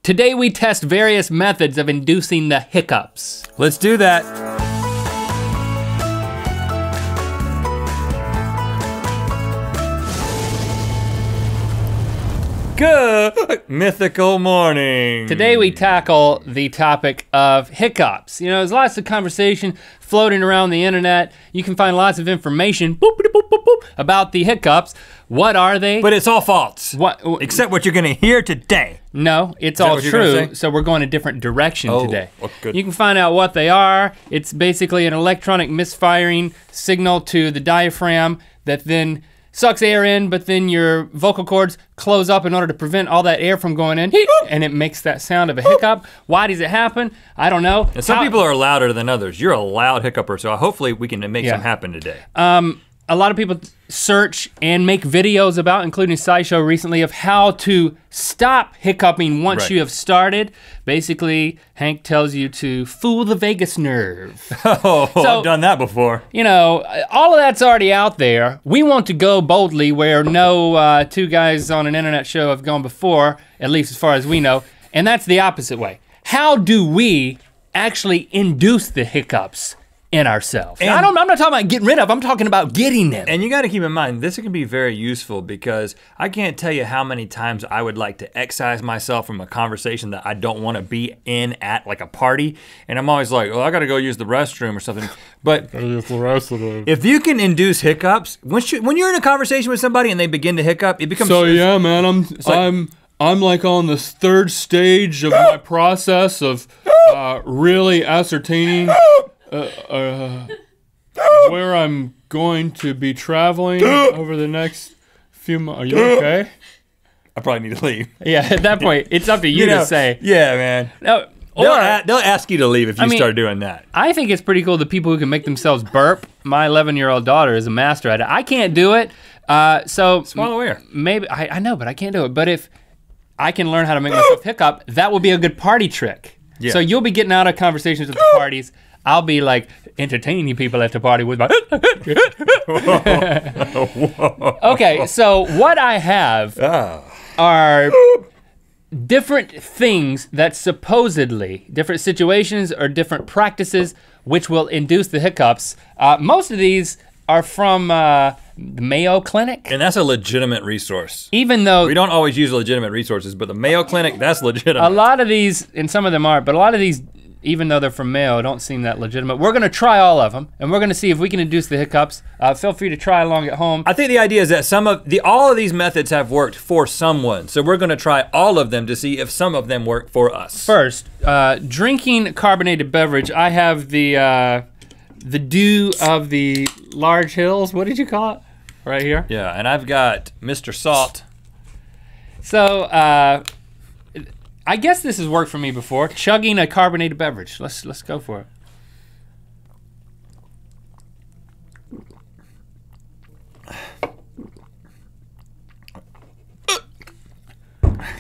Today we test various methods of inducing the hiccups. Let's do that. Good mythical morning. Today we tackle the topic of hiccups. You know, there's lots of conversation floating around the internet. You can find lots of information about the hiccups. What are they? But it's all false. What? Except what you're gonna hear today. No, it's all true, so we're going a different direction today. Oh, good. You can find out what they are. It's basically an electronic misfiring signal to the diaphragm that then sucks air in, but then your vocal cords close up in order to prevent all that air from going in, and it makes that sound of a hiccup. Why does it happen? I don't know. And some people are louder than others. You're a loud hiccuper, so hopefully we can make some happen today. A lot of people search and make videos about, including SciShow recently, of how to stop hiccuping once you have started. Basically, Hank tells you to fool the vagus nerve. Oh, so, I've done that before. You know, all of that's already out there. We want to go boldly where no two guys on an internet show have gone before, at least as far as we know, and that's the opposite way. How do we actually induce the hiccups in ourselves? I'm not talking about getting rid of, I'm talking about getting them. And you gotta keep in mind, this can be very useful because I can't tell you how many times I would like to excise myself from a conversation that I don't wanna be in at like a party. And I'm always like, oh, I gotta go use the restroom or something. But if you can induce hiccups, when you're in a conversation with somebody and they begin to hiccup, it becomes- So yeah, man, I'm like on this third stage of my process of really ascertaining where I'm going to be traveling over the next few months. Are you okay? I probably need to leave. Yeah, at that point, it's up to you to say. Yeah, man. No, they'll ask you to leave if you start doing that. I think it's pretty cool the people who can make themselves burp. My 11-year-old daughter is a master at it. I can't do it, so swallow air. Maybe I know, but I can't do it. But if I can learn how to make myself hiccup, that will be a good party trick. Yeah. So you'll be getting out of conversations with the parties. I'll be like entertaining people at the party with my Okay, so what I have are different things that supposedly, different situations or different practices which will induce the hiccups. Most of these are from the Mayo Clinic. And that's a legitimate resource. Even though- we don't always use legitimate resources, but the Mayo Clinic, that's legitimate. A lot of these, and some of them aren't, but a lot of these, even though they're from Mayo, don't seem that legitimate. We're gonna try all of them, and we're gonna see if we can induce the hiccups. Feel free to try along at home. I think the idea is that all of these methods have worked for someone, so we're gonna try all of them to see if some of them work for us. First, drinking carbonated beverage, I have the dew of the large hills. What did you call it? Right here? Yeah, and I've got Mr. Salt. So, I guess this has worked for me before, chugging a carbonated beverage. Let's go for it.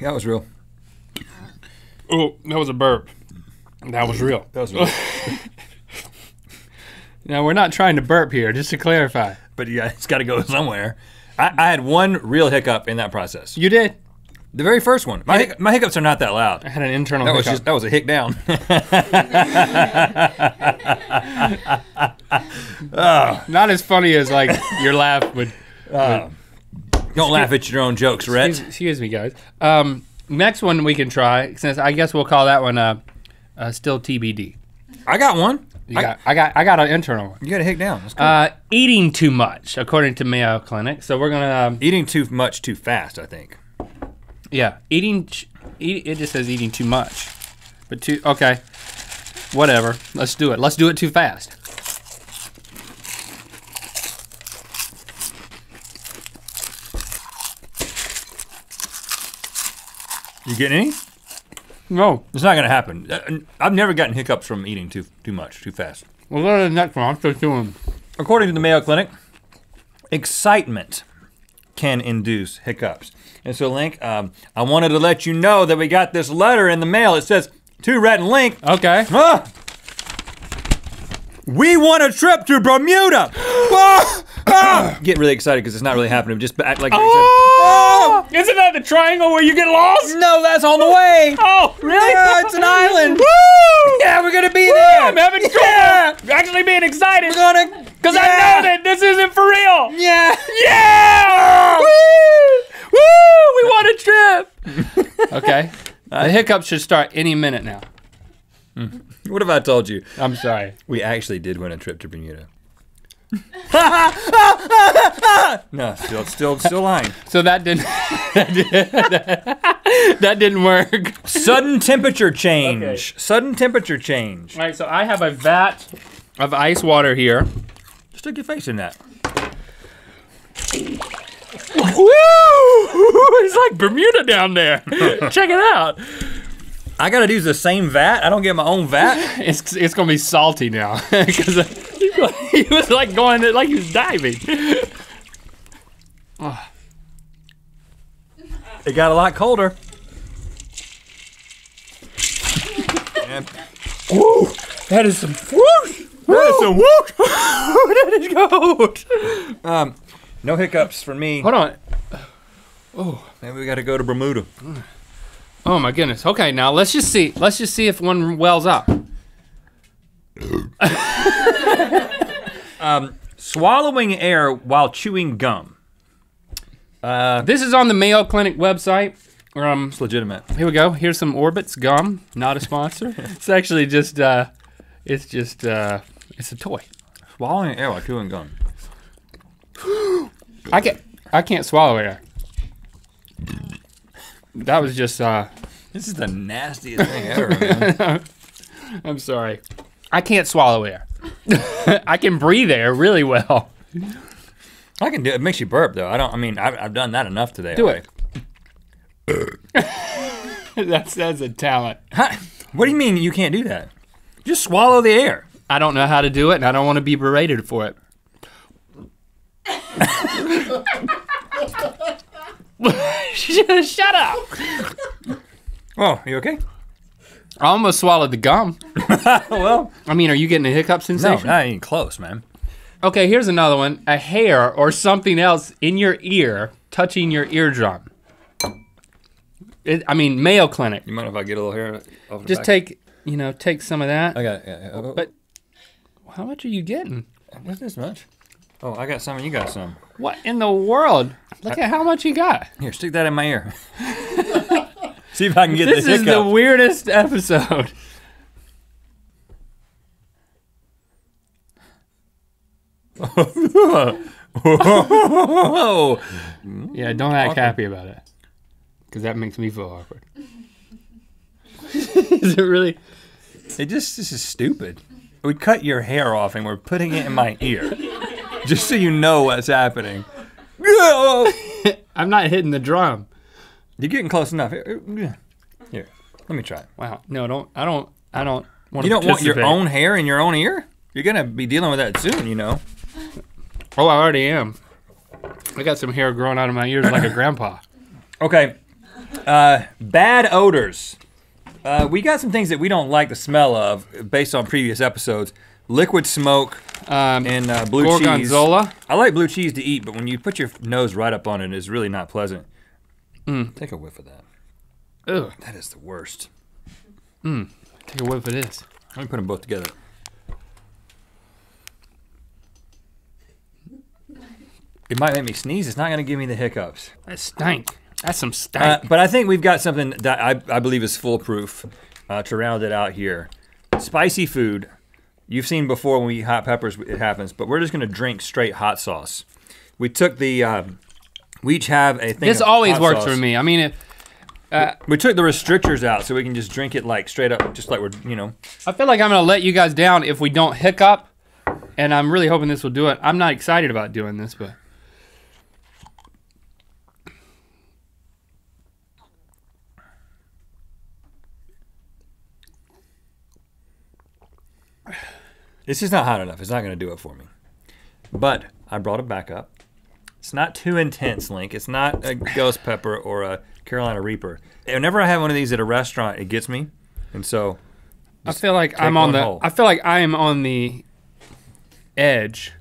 That was real. Oh, that was a burp. That was real. That was real. Now, we're not trying to burp here, just to clarify. But yeah, it's gotta go somewhere. I had one real hiccup in that process. You did? The very first one. My hiccups are not that loud. I had an internal hiccup. That was a hic down. Not as funny as like your laugh would. Don't laugh at your own jokes, Rhett. Excuse me, guys. Next one we can try, since I guess we'll call that one still TBD. I got one. I got an internal one. You got a hic down. That's cool. Eating too much, according to Mayo Clinic. So we're gonna eating too much too fast, I think. Yeah, it just says eating too much, but okay, whatever. Let's do it. Let's do it too fast. You getting any? No. It's not gonna happen. I've never gotten hiccups from eating too much, too fast. We'll go to the next one. I'm still doing. According to the Mayo Clinic, excitement can induce hiccups. And so, Link, I wanted to let you know that we got this letter in the mail. It says, to Rhett and Link. Okay. We want a trip to Bermuda. get really excited because it's not really happening. Just act like Oh! Isn't that the triangle where you get lost? no, that's on the way. Oh, really? Yeah, it's an island. Woo! Yeah, we're gonna be Woo! there. I'm having trouble actually being excited. We're gonna. Because I know that this isn't for real. Yeah. Yeah! Woo! Woo! We want a trip. Okay. The hiccups should start any minute now. What if I told you? I'm sorry. We actually did win a trip to Bermuda. No, still lying. So that didn't that didn't work. Sudden temperature change. Okay. Sudden temperature change. All right, so I have a vat of ice water here. Just stick your face in that. Woo! It's like Bermuda down there. Check it out. I gotta use the same vat? I don't get my own vat? It's gonna be salty now because he was like going like he was diving. It got a lot colder. And, Woo! That is some whoosh. that is some whoop. That is gold. No hiccups for me. Hold on. Maybe we gotta go to Bermuda. Oh my goodness. Okay, now let's just see. Let's just see if one wells up. Swallowing air while chewing gum. This is on the Mayo Clinic website. It's legitimate. Here we go. Here's some Orbit's gum. Not a sponsor. It's actually just it's a toy. Swallowing air while chewing gum. I can't swallow air. That was just This is the nastiest thing ever, man. I'm sorry. I can't swallow air. I can breathe air really well. I can do it. It makes you burp though. I've done that enough today. Do it. That's a talent. What do you mean you can't do that? Just swallow the air. I don't know how to do it, and I don't want to be berated for it. Shut up. Oh, you okay? I almost swallowed the gum. Well, I mean, are you getting a hiccup no, sensation? not even close, man. Okay, here's another one. A hair or something else in your ear touching your eardrum. Mayo Clinic. You mind if I get a little hair off the Just back? take some of that. I got it. Yeah. But how much are you getting? Not this much. Oh, I got some and you got some. What in the world? Look at how much you got. Here, stick that in my ear. See if I can get This the is hiccup. the weirdest episode. Whoa. Yeah, don't act happy about it. Because that makes me feel awkward. Is it really? This is stupid. We cut your hair off and we're putting it in my ear. Just so you know what's happening. I'm not hitting the drum. You're getting close enough. Here, let me try it. Wow. No, I don't want to You don't want your own hair in your own ear? You're gonna be dealing with that soon, you know. Oh, I already am. I got some hair growing out of my ears like a grandpa. Okay. Bad odors. We got some things that we don't like the smell of based on previous episodes. Liquid smoke and blue Gorgonzola. cheese. I like blue cheese to eat, but when you put your nose right up on it, it's really not pleasant. Take a whiff of that. Ugh. That is the worst. Take a whiff of this. Let me put them both together. It might make me sneeze. It's not going to give me the hiccups. That stank. That's some stank. But I think we've got something that I believe is foolproof to round it out here. Spicy food. You've seen before when we eat hot peppers, it happens. But we're just going to drink straight hot sauce. We took the, we each have a thing This of always hot works sauce. for me. I mean, We took the restrictors out so we can just drink it like straight up, just like we're, I feel like I'm gonna let you guys down if we don't hiccup, and I'm really hoping this will do it. I'm not excited about doing this, but. It's just not hot enough. It's not going to do it for me. But I brought it back up. It's not too intense, Link. It's not a ghost pepper or a Carolina Reaper. Whenever I have one of these at a restaurant, it gets me. And so I feel like I am on the edge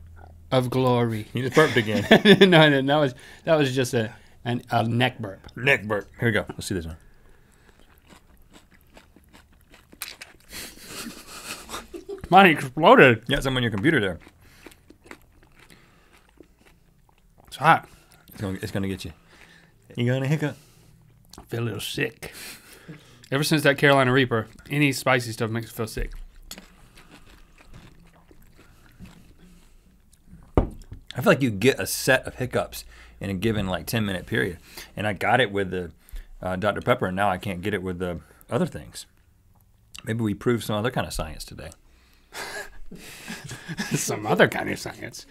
of glory. You just burped again. No, that was just a neck burp. Neck burp. Here we go. Let's see this one. Mine exploded. You got some on your computer there. It's hot. It's gonna get you. You gonna hiccup? I feel a little sick. Ever since that Carolina Reaper, any spicy stuff makes me feel sick. I feel like you get a set of hiccups in a given like 10-minute period. And I got it with the Dr. Pepper, and now I can't get it with the other things. Maybe we proved some other kind of science today. Some other kind of science.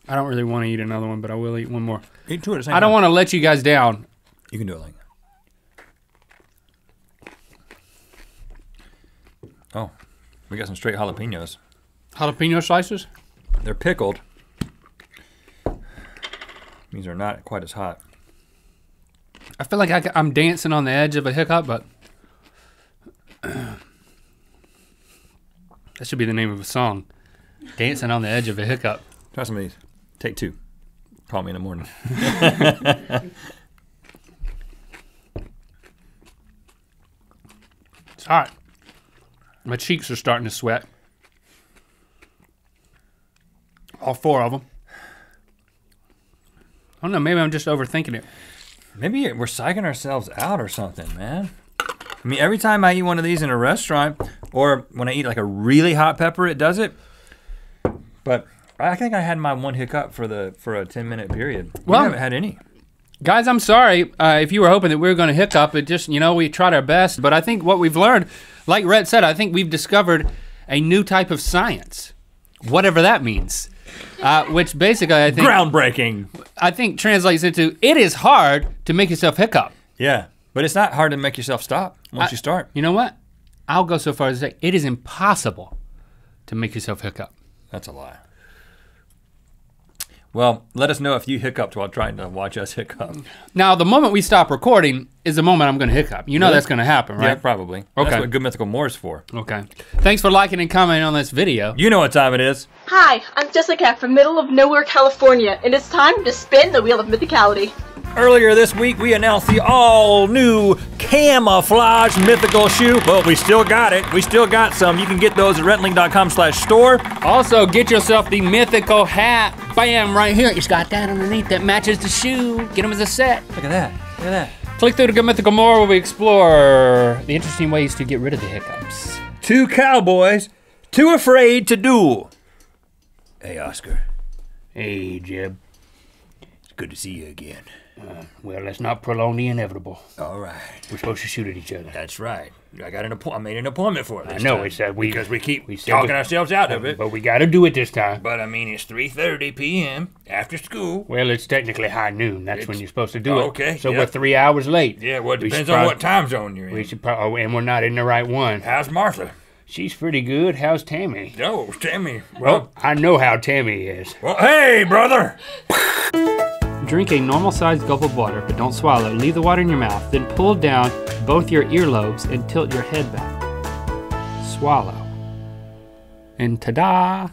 I don't really want to eat another one, but I will eat one more. Eat two at the same time. I don't want to let you guys down. You can do it like that. Oh, we got some straight jalapenos. Jalapeno slices? They're pickled. These are not quite as hot. I feel like I'm dancing on the edge of a hiccup, but that should be the name of a song. Dancing on the edge of a hiccup. Try some of these. Take two. Call me in the morning. It's hot. My cheeks are starting to sweat. All four of them. I don't know, maybe I'm just overthinking it. Maybe we're psyching ourselves out or something, man. I mean, every time I eat one of these in a restaurant, or when I eat like a really hot pepper, it does it. But I think I had my one hiccup for a 10-minute period. We haven't had any. Guys, I'm sorry if you were hoping that we were going to hiccup. It just, we tried our best. But I think what we've learned, like Rhett said, I think we've discovered a new type of science, whatever that means. Which basically I think groundbreaking. I think translates into it is hard to make yourself hiccup. Yeah, but it's not hard to make yourself stop once you start. You know what? I'll go so far as to say it is impossible to make yourself hiccup. That's a lie. Well, let us know if you hiccuped while trying to watch us hiccup. Now, the moment we stop recording is the moment I'm going to hiccup. You know that's going to happen, right? Yeah, probably. Okay. That's what Good Mythical More is for. Okay. Thanks for liking and commenting on this video. You know what time it is. Hi, I'm Jessica from middle of nowhere, California, and it's time to spin the wheel of mythicality. Earlier this week, we announced the all-new camouflage mythical shoe. Well, we still got it. We still got some. You can get those at RhettandLinK.com/store. Also, get yourself the mythical hat. Bam, right here. It's got that underneath that matches the shoe. Get them as a set. Look at that. Look at that. Click through to Good Mythical More where we explore the interesting ways to get rid of the hiccups. Two cowboys, too afraid to duel. Hey, Oscar. Hey, Jeb. It's good to see you again. Well, let's not prolong the inevitable. All right. We're supposed to shoot at each other. That's right. I made an appointment for it this I know, time. it's that because we keep talking ourselves out of it. But we got to do it this time. But I mean, it's 3:30 p.m. after school. Well, it's technically high noon. That's when you're supposed to do it. Okay, So yeah. we're 3 hours late. Yeah, well, it depends on what time zone you're in. We should probably, and we're not in the right one. How's Martha? She's pretty good. How's Tammy? No, Tammy. Well, I know how Tammy is. Well, hey, brother. Drink a normal-sized gulp of water, but don't swallow. Leave the water in your mouth, then pull down both your earlobes and tilt your head back. Swallow. And ta-da!